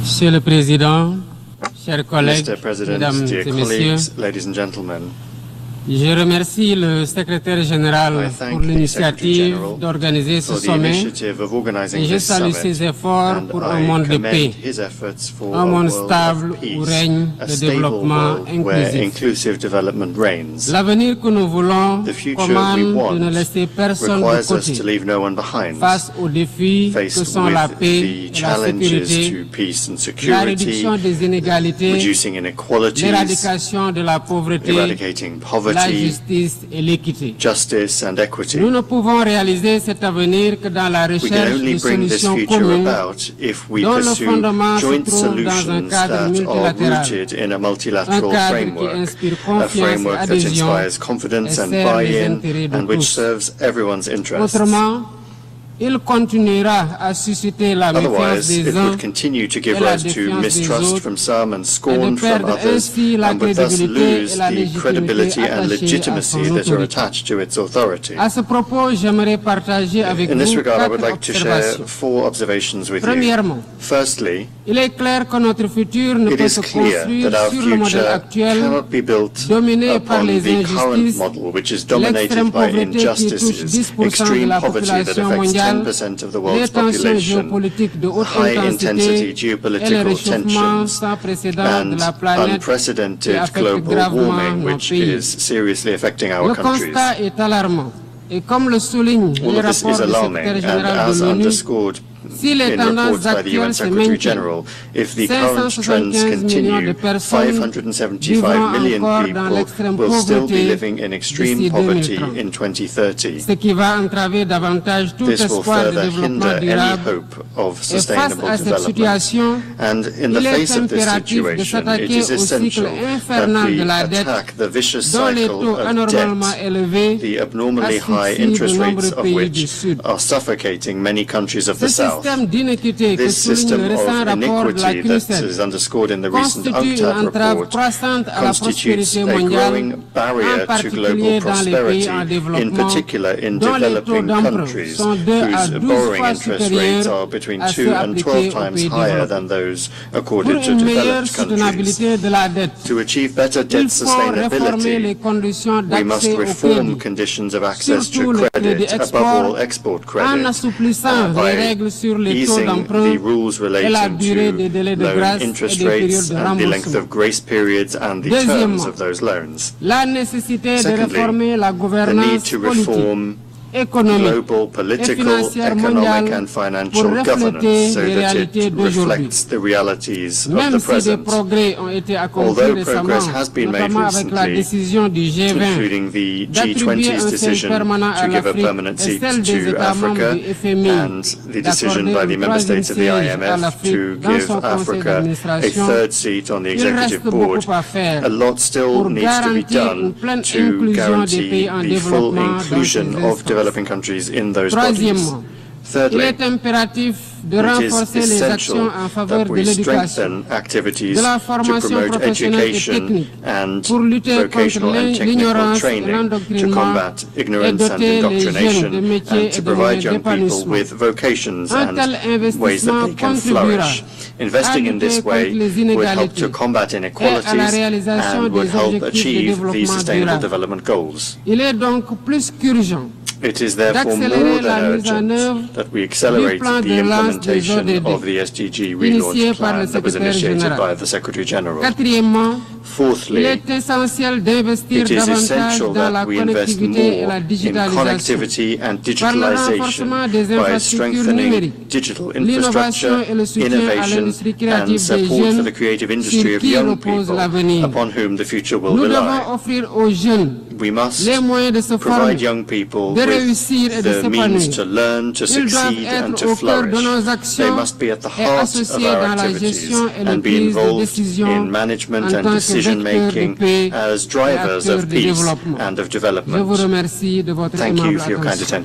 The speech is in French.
Monsieur le Président, chers collègues, Mr. President, Mesdames dear et Messieurs, colleagues, ladies and gentlemen, je remercie le secrétaire général pour l'initiative d'organiser ce sommet et je salue ses efforts pour un monde de paix, un monde stable où règne le développement inclusif. L'avenir que nous voulons commande de ne laisser personne de côté face aux défis que sont la paix et la sécurité, la réduction des inégalités, l'éradication de la pauvreté, la justice et l'équité. Nous ne pouvons réaliser cet avenir que dans la recherche de solutions communes dont le fondement se trouve dans un cadre multilatéral, un cadre qui inspire confiance et adhésion et sert les intérêts de tous. Autrement, il continuera à susciter la méfiance des uns et la défiance des autres et de perdre ainsi la crédibilité et la légitimité attachées à son autorité. À ce propos, j'aimerais partager avec vous 4 observations. Premièrement, il est clair que notre futur ne peut se construire sur le modèle actuel dominé par les injustices, l'extrême pauvreté qui touche 10% de la population mondiale, les tensions géopolitiques de haute intensité et le réchauffement sans précédent de la planète qui affecte gravement nos pays. Le constat est alarmant et comme le souligne le rapport du secrétaire général de l'ONU, si les tendances actuelles se maintiennent, 575 millions de personnes vivront encore dans l'extrême pauvreté d'ici 2030, ce qui va entraver davantage tout espoir de développement durable. Et face à cette situation, il est impératif de s'attaquer au cycle infernal de la dette, dont les taux anormalement élevés asphyxient de nombreux pays du Sud. Ce système d'inéquité que souligne le récent rapport de la CLES constitue une entrave croissante à la prospérité mondiale, en particulier dans les pays en développement, dont les taux d'emprunt sont 2 à 12 fois supérieurs à ceux appliqués aux pays développés. Pour une meilleure soutenabilité de la dette, il faut réformer les conditions d'accès au crédit, surtout le crédit export, en assouplissant les règles sur les taux d'emprunt et la durée des délais de grâce et des périodes de remboursement. Deuxièmement, la nécessité de réformer la gouvernance politique, économique et financière mondiale pour refléter les réalités d'aujourd'hui. Même si des progrès ont été accomplis récemment, notamment avec la décision du G20 d'attribuer un siège permanent à l'Afrique et celle des États membres du FMI d'accorder un troisième siège à l'Afrique dans son conseil d'administration, il reste beaucoup à faire pour garantir une pleine inclusion des pays en développement dans ces espaces. Troisièmement, il est impératif de renforcer les actions en faveur de l'éducation, de la formation professionnelle et technique pour lutter contre l'ignorance et l'endoctrinement et doter les jeunes de métiers et de moyens d'épanouissement. Un tel investissement contribuera à lutter contre les inégalités et à la réalisation des objectifs de développement durable. Il est donc plus qu'urgent d'accélérer la mise en œuvre du plan de relance des ODD initié par le secrétaire général. Quatrièmement, il est essentiel d'investir davantage dans la connectivité et la digitalisation par le renforcement des infrastructures numériques, l'innovation et le soutien à l'industrie créative des jeunes sur qui repose l'avenir. Nous devons offrir aux jeunes les moyens de se former, de réussir et de s'épanouir. Ils doivent être au cœur de nos actions et associés dans la gestion et la prise de décision en tant que vecteurs de paix et acteurs de développement. Je vous remercie de votre aimable attention.